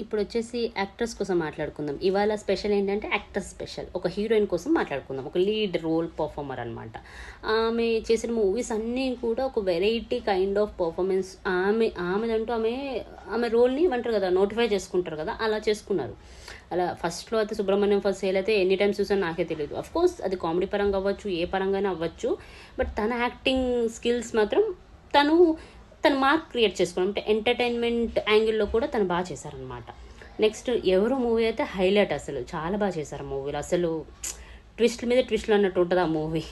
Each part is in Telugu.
ఇప్పుడు వచ్చేసి యాక్టర్స్ కోసం మాట్లాడుకుందాం. ఇవాళ స్పెషల్ ఏంటంటే యాక్టర్ స్పెషల్. ఒక హీరోయిన్ కోసం మాట్లాడుకుందాం. ఒక లీడ్ రోల్ పర్ఫార్మర్ అనమాట. ఆమె చేసిన మూవీస్ అన్నీ కూడా ఒక వెరైటీ కైండ్ ఆఫ్ పర్ఫార్మెన్స్. ఆమెదంటూ ఆమె రోల్ని ఏమంటారు కదా, నోటిఫై చేసుకుంటారు కదా, అలా చేసుకున్నారు. అలా ఫస్ట్లో అయితే సుబ్రహ్మణ్యం ఫస్ట్ సేల్ అయితే ఎనీ టైమ్స్ చూసాను నాకే తెలియదు. కోర్స్ అది కామెడీ పరంగా అవ్వచ్చు, ఏ పరంగానే అవ్వచ్చు. బట్ తన యాక్టింగ్ స్కిల్స్ మాత్రం తను తను మార్క్ క్రియేట్ చేసుకోవడం, అంటే ఎంటర్టైన్మెంట్ యాంగిల్లో కూడా తను బాగా చేశారనమాట. నెక్స్ట్ ఎవరో మూవీ అయితే హైలైట్, అసలు చాలా బాగా చేశారు మూవీలో. అసలు ట్విస్ట్ మీద ట్విస్ట్లు అన్నట్టు ఉంటుంది ఆ మూవీ.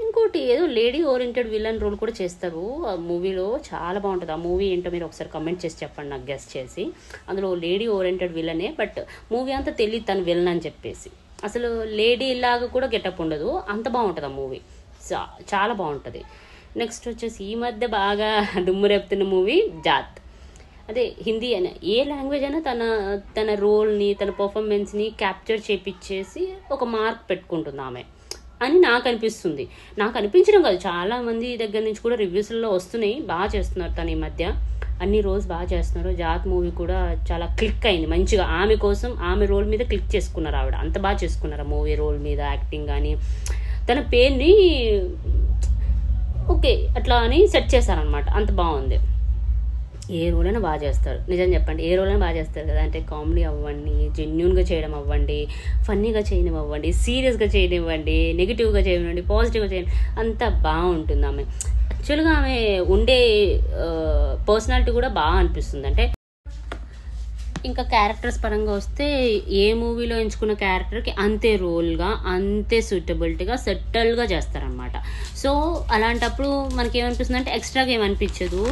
ఇంకోటి ఏదో లేడీ ఓరియంటెడ్ విలన్ రోల్ కూడా చేస్తారు ఆ మూవీలో, చాలా బాగుంటుంది. ఆ మూవీ ఏంటో మీరు ఒకసారి కమెంట్ చేసి చెప్పండి నాకు, గెస్ట్ చేసి. అందులో లేడీ ఓరియంటెడ్ విలనే, బట్ మూవీ అంతా తెలియదు తను విలన్ అని చెప్పేసి. అసలు లేడీ లాగా కూడా గెటప్ ఉండదు, అంత బాగుంటుంది ఆ మూవీ, చాలా బాగుంటుంది. నెక్స్ట్ వచ్చేసి ఈ మధ్య బాగా దుమ్ము రేపుతున్న మూవీ జాత్. అదే హిందీ అయినా ఏ లాంగ్వేజ్ అయినా తన రోల్ని, తన పర్ఫార్మెన్స్ని క్యాప్చర్ చేపించేసి ఒక మార్క్ పెట్టుకుంటుంది ఆమె అని నాకు అనిపిస్తుంది. నాకు అనిపించడం కాదు, చాలామంది దగ్గర నుంచి కూడా రివ్యూస్లో వస్తున్నాయి. బాగా చేస్తున్నారు తను ఈ మధ్య, అన్ని రోజు బాగా చేస్తున్నారు. జాత్ మూవీ కూడా చాలా క్లిక్ అయింది మంచిగా. ఆమె కోసం ఆమె రోల్ మీద క్లిక్ చేసుకున్నారు ఆవిడ, అంత బాగా చేసుకున్నారు ఆ మూవీ రోల్ మీద. యాక్టింగ్ కానీ తన పేరుని ఓకే అట్లా అని సెట్ చేశారనమాట, అంత బాగుంది. ఏ రోల్ అయినా బాగా చేస్తారు, నిజం చెప్పండి, ఏ రోల్ అయినా బాగా చేస్తారు కదా. అంటే కామెడీ అవ్వండి, జెన్యున్గా చేయడం అవ్వండి, ఫన్నీగా చేయడం అవ్వండి, సీరియస్గా చేయనివ్వండి, నెగిటివ్గా చేయనివ్వండి, పాజిటివ్గా చేయండి, అంతా బాగుంటుంది ఆమె. యాక్చువల్గా ఆమె ఉండే పర్సనాలిటీ కూడా బాగా అనిపిస్తుంది. అంటే ఇంకా క్యారెక్టర్స్ పరంగా వస్తే ఏ మూవీలో ఎంచుకున్న క్యారెక్టర్కి అంతే రోల్గా, అంతే సూటబిలిటీగా, సెటిల్గా చేస్తారనమాట. సో అలాంటప్పుడు మనకి ఏమనిపిస్తుంది అంటే ఎక్స్ట్రాగా ఏమనిపించదు,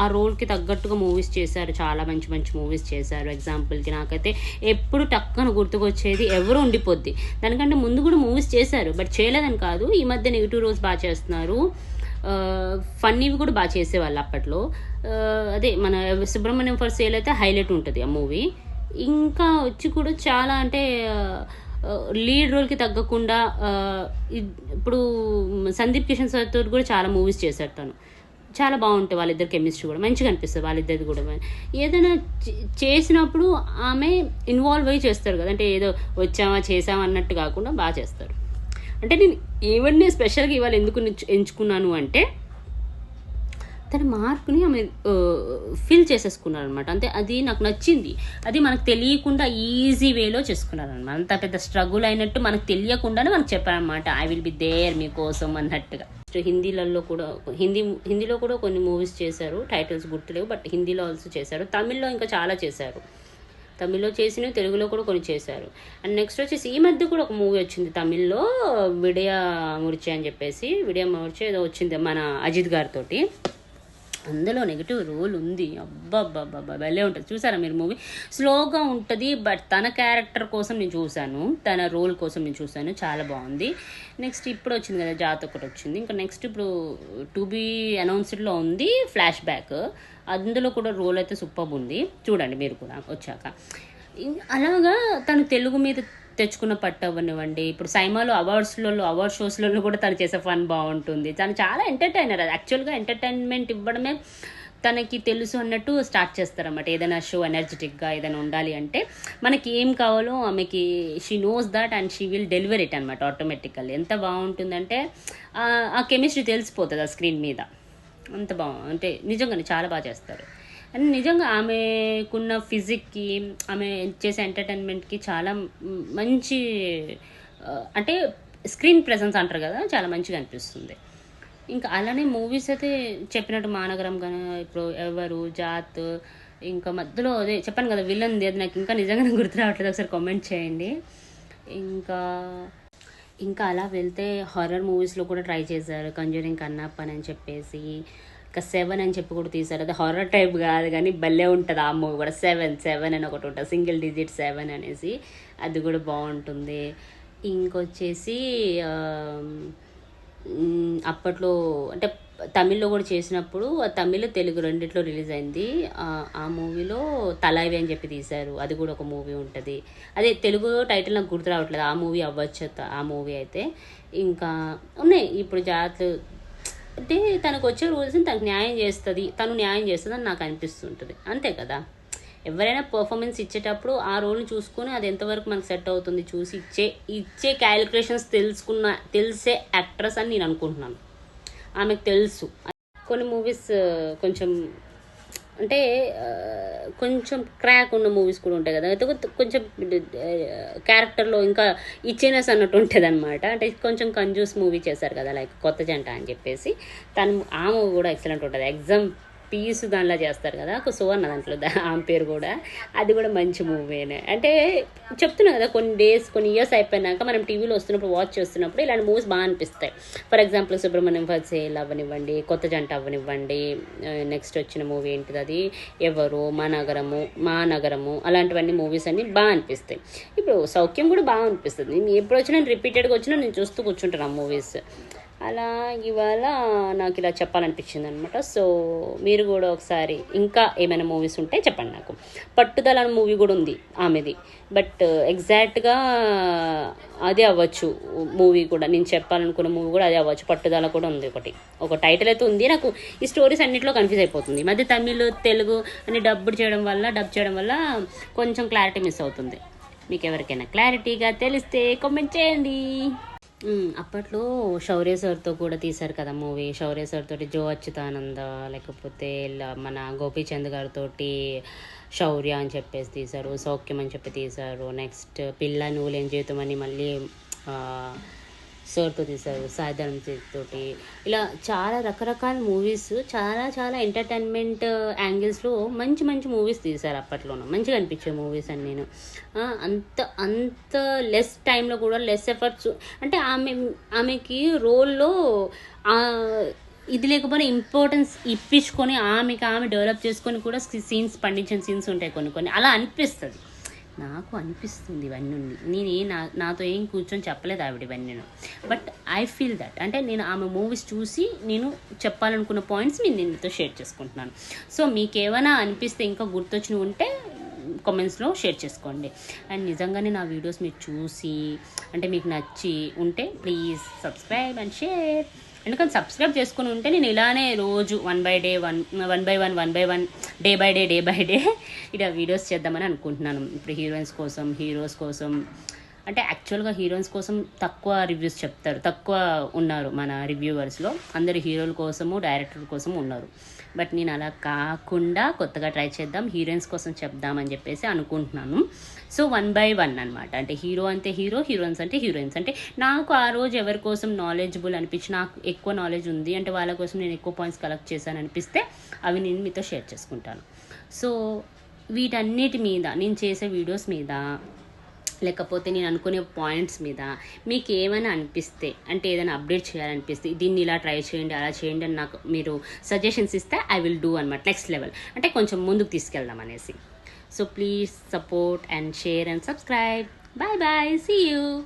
ఆ రోల్కి తగ్గట్టుగా మూవీస్ చేశారు, చాలా మంచి మంచి మూవీస్ చేశారు. ఎగ్జాంపుల్కి నాకైతే ఎప్పుడు టక్కన గుర్తుకొచ్చేది ఎవరు ఉండిపోద్ది. దానికంటే ముందు కూడా మూవీస్ చేశారు, బట్ చేయలేదని కాదు, ఈ మధ్య నెగిటివ్ రోల్స్ బాగా చేస్తున్నారు, ఫన్నీవి కూడా బాగా చేసేవాళ్ళు అప్పట్లో. అదే మన సుబ్రహ్మణ్యం ఫర్ సేల్ అయితే హైలైట్ ఉంటుంది ఆ మూవీ. ఇంకా వచ్చి కూడా చాలా అంటే లీడ్ రోల్కి తగ్గకుండా ఇప్పుడు సందీప్ కిషన్ సార్తో కూడా చాలా మూవీస్ చేశారు తను, చాలా బాగుంటాయి వాళ్ళిద్దరు కెమిస్ట్రీ కూడా మంచిగా అనిపిస్తుంది వాళ్ళిద్దరిది కూడా. ఏదైనా చేసినప్పుడు ఆమె ఇన్వాల్వ్ అయ్యి చేస్తారు కదా, అంటే ఏదో వచ్చామా చేసామా అన్నట్టు కాకుండా బాగా చేస్తారు. అంటే నేను ఈవెంట్ని స్పెషల్గా ఇవాళ ఎందుకు ఎంచుకున్నాను అంటే తన మార్క్ని ఆమె ఫిల్ చేసేసుకున్నారనమాట. అంటే అది నాకు నచ్చింది, అది మనకు తెలియకుండా ఈజీ వేలో చేసుకున్నారనమాట. అంత పెద్ద స్ట్రగుల్ అయినట్టు మనకు తెలియకుండానే మనకు చెప్పారనమాట, ఐ విల్ బి దేర్ మీకోసం అన్నట్టుగా. హిందీలో కూడా కొన్ని మూవీస్ చేశారు, టైటిల్స్ గుర్తులేవు, బట్ హిందీలో ఆల్సో చేశారు. తమిళ్లో ఇంకా చాలా చేశారు, తమిళ్లో చేసినవి తెలుగులో కూడా కొన్ని చేశారు. అండ్ నెక్స్ట్ వచ్చేసి ఈ మధ్య కూడా ఒక మూవీ వచ్చింది తమిళ్లో, విడియా మురిచే అని చెప్పేసి, విడియా మురిచే ఏదో వచ్చింది మన అజిత్ గారితోటి. అందులో నెగిటివ్ రోల్ ఉంది, అబ్బాబ్బాబ్బా భలే ఉంటుంది. చూసారా మీరు మూవీ? స్లోగా ఉంటుంది, బట్ తన క్యారెక్టర్ కోసం నేను చూశాను, తన రోల్ కోసం నేను చూశాను, చాలా బాగుంది. నెక్స్ట్ ఇప్పుడు వచ్చింది కదా జాత్ ఒకటి వచ్చింది. ఇంకా నెక్స్ట్ ఇప్పుడు టు బీ అనౌన్స్డ్లో ఉంది ఫ్లాష్ బ్యాక్, అందులో కూడా రోల్ అయితే సూపర్ ఉంది, చూడండి మీరు కూడా వచ్చాక. అలాగా తను తెలుగు మీద తెచ్చుకున్న పట్టు అవ్వనివ్వండి, ఇప్పుడు సైమాలో అవార్డ్ షోస్లలో కూడా తను చేసే ఫన్ బాగుంటుంది. తను చాలా ఎంటర్టైనర్, అది యాక్చువల్గా ఎంటర్టైన్మెంట్ ఇవ్వడమే తనకి తెలుసు అన్నట్టు స్టార్ట్ చేస్తారన్నమాట. ఏదైనా షో ఎనర్జెటిక్గా ఏదైనా ఉండాలి అంటే మనకి ఏం కావాలో ఆమెకి she knows that and she will deliver it అనమాట ఆటోమేటికల్లీ. ఎంత బాగుంటుందంటే ఆ కెమిస్ట్రీ తెలిసిపోతుంది ఆ స్క్రీన్ మీద, అంత అంటే నిజంగానే చాలా బాగా చేస్తారు. అండ్ నిజంగా ఆమెకున్న ఫిజిక్కి, ఆమె చేసే ఎంటర్టైన్మెంట్కి చాలా మంచి అంటే స్క్రీన్ ప్రెజెన్స్ అంటారు కదా, చాలా మంచిగా అనిపిస్తుంది. ఇంకా అలానే మూవీస్ అయితే చెప్పినట్టు మానగరం కానీ, ఇప్పుడు ఎవరు, జాత్, ఇంకా మధ్యలో అదే చెప్పాను కదా విలన్ది, అది నాకు ఇంకా నిజంగానే గుర్తు రావట్లేదు, ఒకసారి కామెంట్ చేయండి. ఇంకా అలా వెళ్తే హారర్ మూవీస్లో కూడా ట్రై చేశారు, కంజూరింగ్ కన్నప్పన్ అని చెప్పేసి, ఇంకా 7 అని చెప్పి కూడా తీశారు. అది హారర్ టైప్ కాదు కానీ భలే ఉంటుంది ఆ మూవీ కూడా. 7 అని ఒకటి ఉంటుంది, సింగిల్ డిజిట్ 7 అనేసి, అది కూడా బాగుంటుంది. ఇంకొచ్చేసి అప్పట్లో అంటే తమిళ్లో కూడా చేసినప్పుడు, తమిళ్ తెలుగు రెండిట్లో రిలీజ్ అయింది. ఆ మూవీలో తలైవి అని చెప్పి తీశారు, అది కూడా ఒక మూవీ ఉంటుంది. అదే తెలుగు టైటిల్ నాకు గుర్తు రావట్లేదు, ఆ మూవీ అవ్వచ్చు ఆ మూవీ అయితే. ఇంకా ఉన్నాయి ఇప్పుడు జాత్ అంటే తనకు వచ్చే రూల్స్ని తనకు న్యాయం చేస్తుంది, తను న్యాయం చేస్తుంది అని నాకు అనిపిస్తుంటుంది, అంతే కదా. ఎవరైనా పర్ఫార్మెన్స్ ఇచ్చేటప్పుడు ఆ రోల్ని చూసుకొని అది ఎంతవరకు మనకు సెట్ అవుతుంది చూసి ఇచ్చే క్యాలిక్యులేషన్స్ తెలిసే యాక్ట్రెస్ అని నేను అనుకుంటున్నాను. ఆమెకు తెలుసు. కొన్ని మూవీస్ కొంచెం అంటే కొంచెం క్రాక్ ఉన్న మూవీస్ కూడా ఉంటాయి కదా, అయితే కొంచెం క్యారెక్టర్లో ఇంకా ఇచ్చినెస్ అన్నట్టు ఉంటుంది అనమాట. అంటే కొంచెం కంజూస్ మూవీ చేశారు కదా, లైక్ కొత్త జంట అని చెప్పేసి. ఆ మూవీ కూడా ఎక్సలెంట్ ఉంటుంది. ఎగ్జామ్ పీస్ దానిలో చేస్తారు కదా, ఒక సువర్ణ దాంట్లో ఆమె పేరు కూడా, అది కూడా మంచి మూవీనే. అంటే చెప్తున్నా కదా, కొన్ని ఇయర్స్ అయిపోయినాక మనం టీవీలో వస్తున్నప్పుడు వాచ్ చేస్తున్నప్పుడు ఇలాంటి మూవీస్ బాగా అనిపిస్తాయి. ఫర్ ఎగ్జాంపుల్ సుబ్రహ్మణ్యం ఫర్సేల్ అవ్వనివ్వండి, కొత్త జంట అవ్వనివ్వండి, నెక్స్ట్ వచ్చిన మూవీ ఏంటిది అది ఎవరు, మా నగరము అలాంటివన్నీ మూవీస్ అన్నీ బాగా అనిపిస్తాయి. ఇప్పుడు సౌఖ్యం కూడా బాగా అనిపిస్తుంది. నేను ఎప్పుడు వచ్చినా రిపీటెడ్గా వచ్చినా నేను చూస్తూ కూర్చుంటాను ఆ మూవీస్. అలా ఇవాళ నాకు ఇలా చెప్పాలనిపించింది అనమాట. సో మీరు కూడా ఒకసారి ఇంకా ఏమైనా మూవీస్ ఉంటే చెప్పండి నాకు. పట్టుదల అనే మూవీ కూడా ఉంది ఆమెది, బట్ ఎగ్జాక్ట్గా అదే అవ్వచ్చు మూవీ కూడా. నేను చెప్పాలనుకున్న మూవీ కూడా అదే అవ్వచ్చు. పట్టుదల కూడా ఉంది ఒక టైటిల్ అయితే ఉంది. నాకు ఈ స్టోరీస్ అన్నింటిలో కన్ఫ్యూజ్ అయిపోతుంది. ఈ మధ్య తమిళ్ తెలుగు అని డబ్ చేయడం వల్ల కొంచెం క్లారిటీ మిస్ అవుతుంది. మీకు ఎవరికైనా క్లారిటీగా తెలిస్తే కామెంట్ చేయండి. అప్పట్లో శౌర్య సార్తో కూడా తీశారు కదా మూవీ. శౌర్య సార్ తోటి జో అచ్యుతానంద, లేకపోతే మన గోపీచంద్ గారితో శౌర్య అని చెప్పేసి తీశారు, సౌఖ్యం అని చెప్పి తీశారు. నెక్స్ట్ పిల్ల నువ్వు లేని జీవితం అని మళ్ళీ సార్తో తీశారు, సాయిధరం తోటి. ఇలా చాలా రకరకాల మూవీస్, చాలా ఎంటర్టైన్మెంట్ యాంగిల్స్లో మంచి మూవీస్ తీశారు అప్పట్లోనూ. మంచిగా అనిపించే మూవీస్ అని నేను అంత లెస్ టైంలో కూడా లెస్ ఎఫర్ట్స్. అంటే ఆమెకి రోల్లో ఇది లేకపోతే ఇంపార్టెన్స్ ఇప్పించుకొని ఆమె డెవలప్ చేసుకొని కూడా సీన్స్ పండించిన సీన్స్ ఉంటాయి కొన్ని అలా అనిపిస్తుంది. నాకు అనిపిస్తుంది ఇవన్నీ. నాతో ఏం కూర్చొని చెప్పలేదు ఆవిడ ఇవన్నీ, బట్ ఐ ఫీల్ దట్. అంటే నేను ఆమె మూవీస్ చూసి నేను చెప్పాలనుకున్న పాయింట్స్ నేను మీతో షేర్ చేసుకుంటున్నాను. సో మీకు ఏమైనా అనిపిస్తే ఇంకా గుర్తొచ్చినవి ఉంటే కామెంట్స్లో షేర్ చేసుకోండి. అండ్ నిజంగానే నా వీడియోస్ మీరు చూసి అంటే మీకు నచ్చి ఉంటే ప్లీజ్ సబ్స్క్రైబ్ అండ్ షేర్. ఎందుకంటే సబ్స్క్రైబ్ చేసుకుని ఉంటే నేను ఇలానే రోజు one by one day by day ఇలా వీడియోస్ చేద్దామని అనుకుంటున్నాను. ఇప్పుడు హీరోస్ కోసం అంటే యాక్చువల్గా హీరోయిన్స్ కోసం తక్కువ రివ్యూస్ చెప్తారు, తక్కువ ఉన్నారు మన రివ్యూవర్స్లో. అందరు హీరోల కోసము డైరెక్టర్ కోసం ఉన్నారు. బట్ నేను అలా కాకుండా కొత్తగా ట్రై చేద్దాం, హీరోయిన్స్ కోసం చెప్దామని చెప్పేసి అనుకుంటున్నాను. సో 1 by 1 అనమాట. అంటే హీరో అంటే హీరో, హీరోయిన్స్ అంటే హీరోయిన్స్. అంటే నాకు ఆ రోజు ఎవరి కోసం నాలెడ్జబుల్ అనిపించి, నాకు ఎక్కువ నాలెడ్జ్ ఉంది అంటే వాళ్ళ కోసం నేను ఎక్కువ పాయింట్స్ కలెక్ట్ చేశాను అనిపిస్తే అవి నేను మీతో షేర్ చేసుకుంటాను. సో వీటన్నిటి మీద నేను చేసే వీడియోస్ మీద, లేకపోతే నేను అనుకునే పాయింట్స్ మీద మీకు ఏమైనా అనిపిస్తే, అంటే ఏదైనా అప్డేట్ చేయాలనిపిస్తే, దీన్ని ఇలా ట్రై చేయండి అలా చేయండి అని నాకు మీరు సజెషన్స్ ఇస్తే ఐ విల్ డూ అనమాట. నెక్స్ట్ లెవెల్ అంటే కొంచెం ముందుకు తీసుకెళ్దాం అనేసి. So please support and share and subscribe. Bye bye. See you.